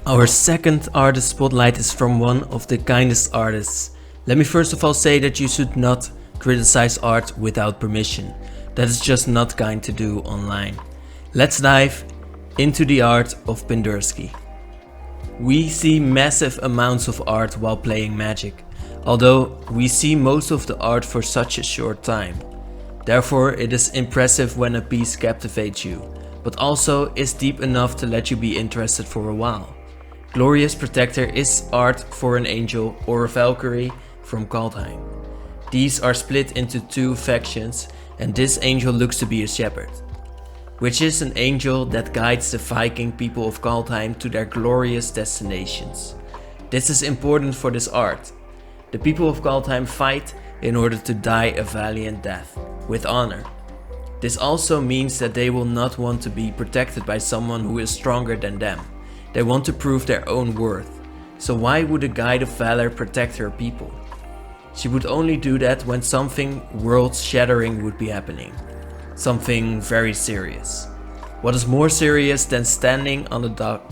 Our second artist spotlight is from one of the kindest artists. Let me first of all say that you should not criticize art without permission. That is just not kind to do online. Let's dive into the art of Pindurski. We see massive amounts of art while playing Magic, although we see most of the art for such a short time. Therefore, it is impressive when a piece captivates you, but also is deep enough to let you be interested for a while. Glorious Protector is art for an angel or a Valkyrie from Kaldheim. These are split into two factions, and this angel looks to be a shepherd, which is an angel that guides the Viking people of Kaldheim to their glorious destinations. This is important for this art. The people of Kaldheim fight in order to die a valiant death, with honor. This also means that they will not want to be protected by someone who is stronger than them. They want to prove their own worth. So why would a guide of valor protect her people? She would only do that when something world-shattering would be happening. Something very serious. What is more serious than standing on the dock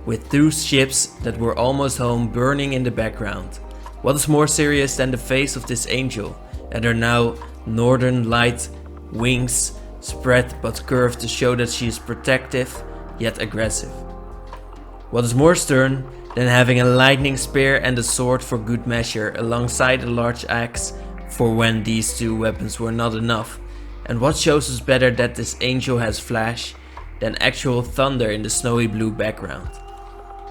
with two ships that were almost home burning in the background? What is more serious than the face of this angel and her now northern light wings spread but curved to show that she is protective yet aggressive? What is more stern than having a lightning spear and a sword for good measure alongside a large axe for when these two weapons were not enough? And what shows us better that this angel has flash than actual thunder in the snowy blue background?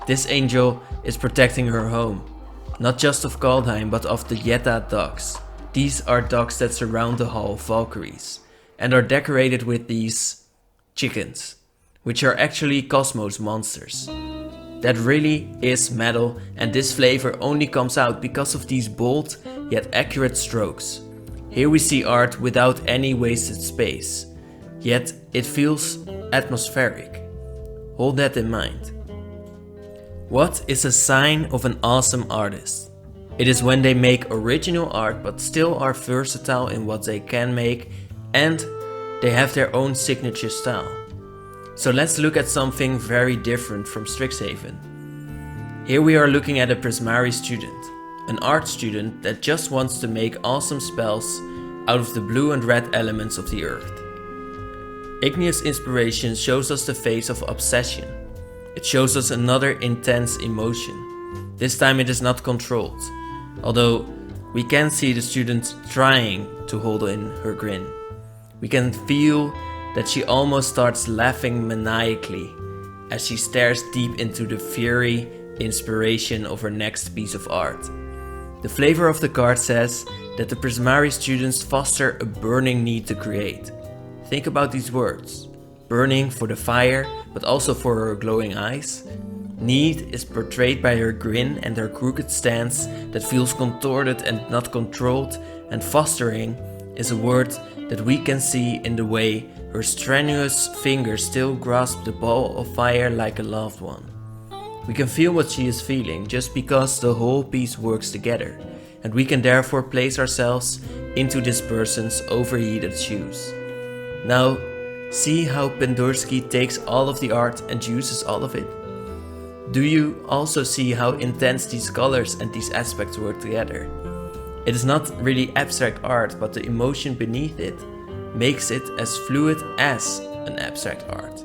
This angel is protecting her home, not just of Kaldheim but of the Yetta docks. These are docks that surround the Hall of Valkyries and are decorated with these chickens, which are actually cosmos monsters. That really is metal, and this flavor only comes out because of these bold yet accurate strokes. Here we see art without any wasted space, yet it feels atmospheric. Hold that in mind. What is a sign of an awesome artist? It is when they make original art but still are versatile in what they can make, and they have their own signature style. So let's look at something very different from Strixhaven. Here we are looking at a Prismari Student, an art student that just wants to make awesome spells out of the blue and red elements of the earth. Igneous Inspiration shows us the face of obsession. It shows us another intense emotion. This time it is not controlled, although we can see the student trying to hold in her grin. We can feel that she almost starts laughing maniacally as she stares deep into the fiery inspiration of her next piece of art. The flavor of the card says that the Prismari students foster a burning need to create. Think about these words. Burning for the fire, but also for her glowing eyes. Need is portrayed by her grin and her crooked stance that feels contorted and not controlled, and fostering is a word that we can see in the way her strenuous fingers still grasp the ball of fire like a loved one. We can feel what she is feeling just because the whole piece works together, and we can therefore place ourselves into this person's overheated shoes. Now, see how Pindurski takes all of the art and uses all of it? Do you also see how intense these colors and these aspects work together? It is not really abstract art, but the emotion beneath it makes it as fluid as an abstract art.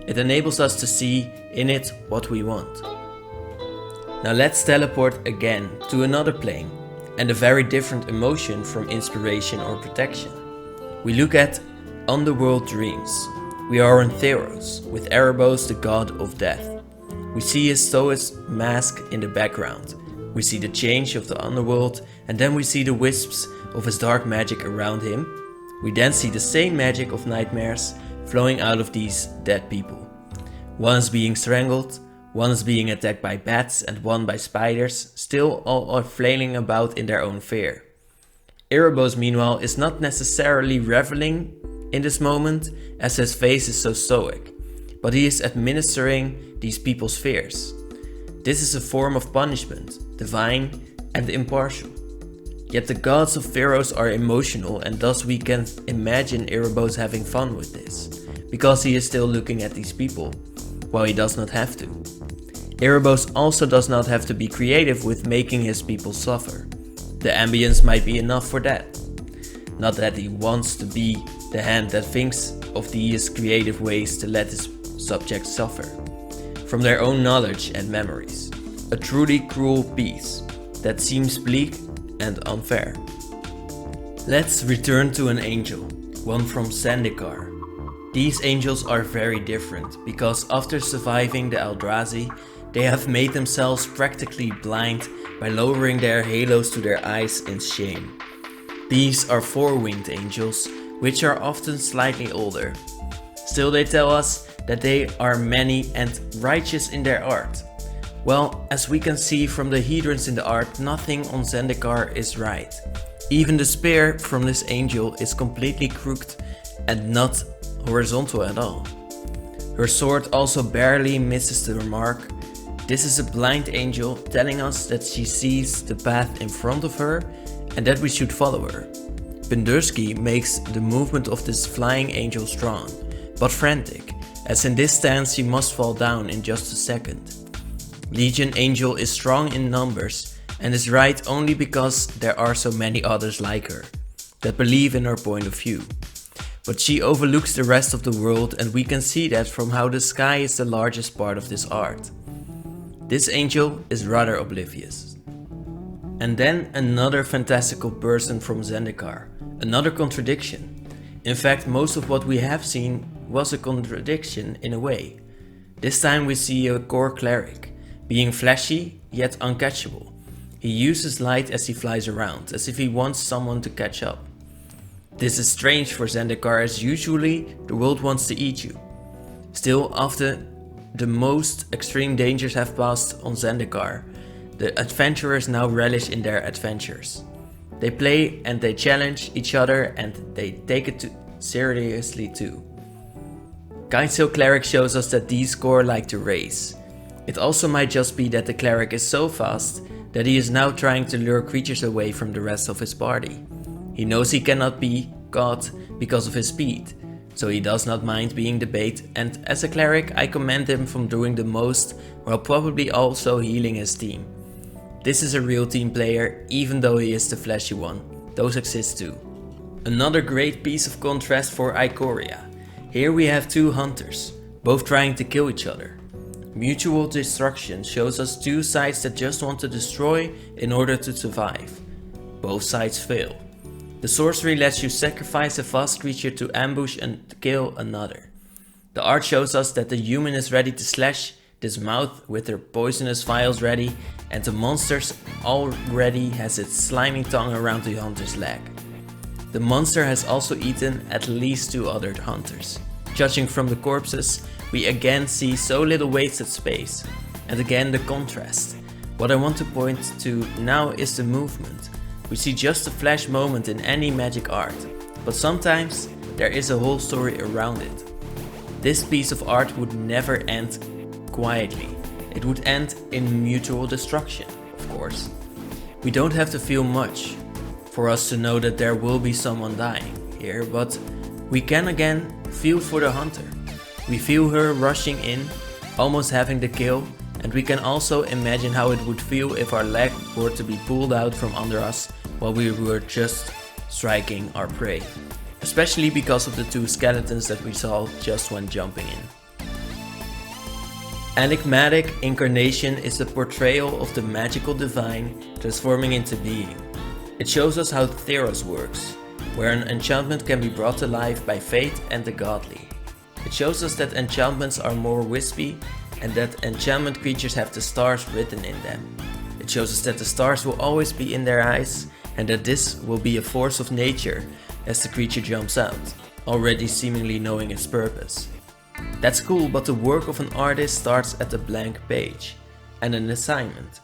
It enables us to see in it what we want. Now let's teleport again to another plane and a very different emotion from inspiration or protection. We look at Underworld Dreams. We are on Theros with Erebos, the god of death. We see his Stoic mask in the background. We see the change of the underworld, and then we see the wisps of his dark magic around him. We then see the same magic of nightmares flowing out of these dead people. One is being strangled, one is being attacked by bats, and one by spiders. Still all are flailing about in their own fear. Erebos, meanwhile, is not necessarily reveling in this moment, as his face is so stoic, but he is administering these people's fears. This is a form of punishment, divine and impartial. Yet the gods of Theros are emotional, and thus we can imagine Erebos having fun with this, because he is still looking at these people, while he does not have to. Erebos also does not have to be creative with making his people suffer. The ambience might be enough for that. Not that he wants to be the hand that thinks of these creative ways to let his subjects suffer, from their own knowledge and memories. A truly cruel piece that seems bleak and unfair. Let's return to an angel, one from Sandikar. These angels are very different because after surviving the Eldrazi, they have made themselves practically blind by lowering their halos to their eyes in shame. These are four-winged angels, which are often slightly older. Still, they tell us that they are many and righteous in their art. Well, as we can see from the hedrons in the art, nothing on Zendikar is right. Even the spear from this angel is completely crooked and not horizontal at all. Her sword also barely misses the mark. This is a blind angel telling us that she sees the path in front of her and that we should follow her. Pindurski makes the movement of this flying angel strong, but frantic, as in this stance she must fall down in just a second. Legion Angel is strong in numbers and is right only because there are so many others like her, that believe in her point of view. But she overlooks the rest of the world, and we can see that from how the sky is the largest part of this art. This angel is rather oblivious. And then another fantastical person from Zendikar, another contradiction. In fact, most of what we have seen was a contradiction in a way. This time we see a core cleric, being flashy yet uncatchable. He uses light as he flies around, as if he wants someone to catch up. This is strange for Zendikar, as usually the world wants to eat you. Still, after the most extreme dangers have passed on Zendikar, the adventurers now relish in their adventures. They play and they challenge each other and they take it seriously too. Kindsail Cleric shows us that these core like to race. It also might just be that the cleric is so fast that he is now trying to lure creatures away from the rest of his party. He knows he cannot be caught because of his speed, so he does not mind being the bait, and as a cleric I commend him from doing the most while probably also healing his team. This is a real team player, even though he is the flashy one. Those exist too. Another great piece of contrast for Icyria. Here we have two hunters, both trying to kill each other. Mutual destruction shows us two sides that just want to destroy in order to survive. Both sides fail. The sorcery lets you sacrifice a fast creature to ambush and kill another. The art shows us that the human is ready to slash this mouth with their poisonous vials ready, and the monster already has its slimy tongue around the hunter's leg. The monster has also eaten at least two other hunters. Judging from the corpses, we again see so little wasted space, and again the contrast. What I want to point to now is the movement. We see just a flash moment in any magic art, but sometimes there is a whole story around it. This piece of art would never end quietly. It would end in mutual destruction, of course. We don't have to feel much for us to know that there will be someone dying here, but we can again feel for the hunter. We feel her rushing in, almost having the kill, and we can also imagine how it would feel if our leg were to be pulled out from under us while we were just striking our prey. Especially because of the two skeletons that we saw just when jumping in. Enigmatic Incarnation is a portrayal of the magical divine transforming into being. It shows us how Theros works, where an enchantment can be brought to life by fate and the godly. It shows us that enchantments are more wispy and that enchantment creatures have the stars written in them. It shows us that the stars will always be in their eyes and that this will be a force of nature as the creature jumps out, already seemingly knowing its purpose. That's cool, but the work of an artist starts at a blank page and an assignment.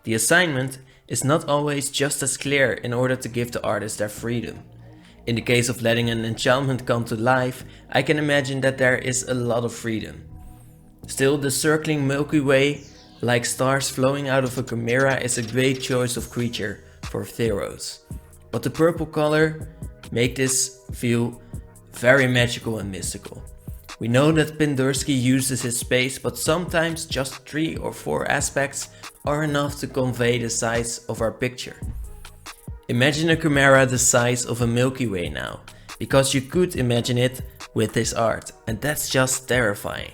The assignment is not always just as clear in order to give the artist their freedom. In the case of letting an enchantment come to life, I can imagine that there is a lot of freedom. Still, the circling Milky Way, like stars flowing out of a chimera, is a great choice of creature for Theros. But the purple color makes this feel very magical and mystical. We know that Pindurski uses his space, but sometimes just 3 or 4 aspects are enough to convey the size of our picture. Imagine a chimera the size of a Milky Way now, because you could imagine it with this art, and that's just terrifying.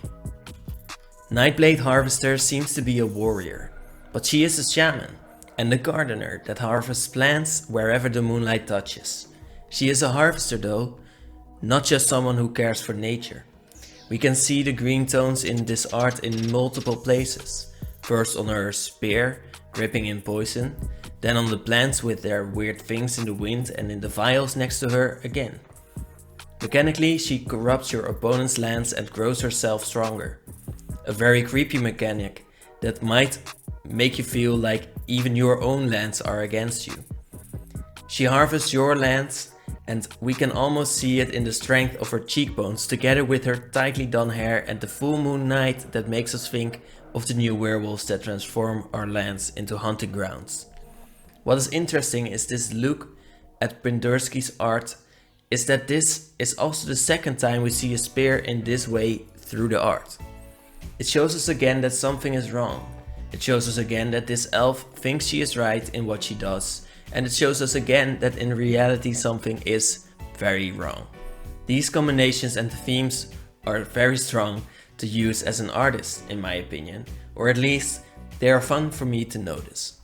Nightblade Harvester seems to be a warrior, but she is a shaman and a gardener that harvests plants wherever the moonlight touches. She is a harvester though, not just someone who cares for nature. We can see the green tones in this art in multiple places. First on her spear, dripping in poison, then on the plants with their weird things in the wind and in the vials next to her again. Mechanically, she corrupts your opponent's lands and grows herself stronger. A very creepy mechanic that might make you feel like even your own lands are against you. She harvests your lands, and we can almost see it in the strength of her cheekbones together with her tightly done hair and the full moon night that makes us think of the new werewolves that transform our lands into hunting grounds. What is interesting is this look at Pindurski's art is that this is also the second time we see a spear in this way through the art. It shows us again that something is wrong. It shows us again that this elf thinks she is right in what she does, and it shows us again that in reality something is very wrong. These combinations and themes are very strong to use as an artist, in my opinion, or at least they are fun for me to notice.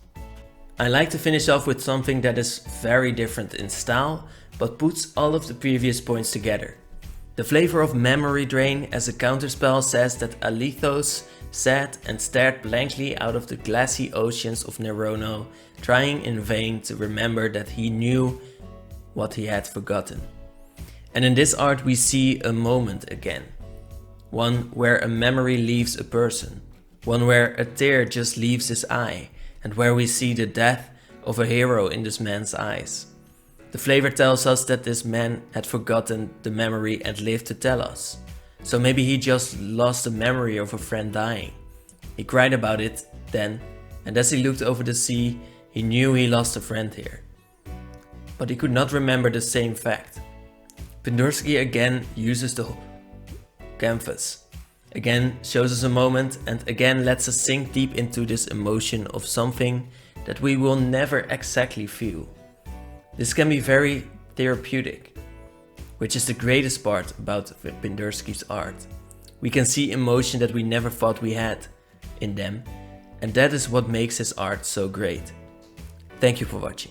I like to finish off with something that is very different in style, but puts all of the previous points together. The flavor of memory drain as a counterspell says that Alethos sat and stared blankly out of the glassy oceans of Nerono, trying in vain to remember that he knew what he had forgotten. And in this art we see a moment again. One where a memory leaves a person. One where a tear just leaves his eye, and where we see the death of a hero in this man's eyes. The flavor tells us that this man had forgotten the memory and lived to tell us. So maybe he just lost the memory of a friend dying. He cried about it then, and as he looked over the sea, he knew he lost a friend here. But he could not remember the same fact. Pindurski again uses the canvas, again shows us a moment, and again lets us sink deep into this emotion of something that we will never exactly feel. This can be very therapeutic, which is the greatest part about Pindurski's art. We can see emotion that we never thought we had in them, and that is what makes his art so great. Thank you for watching.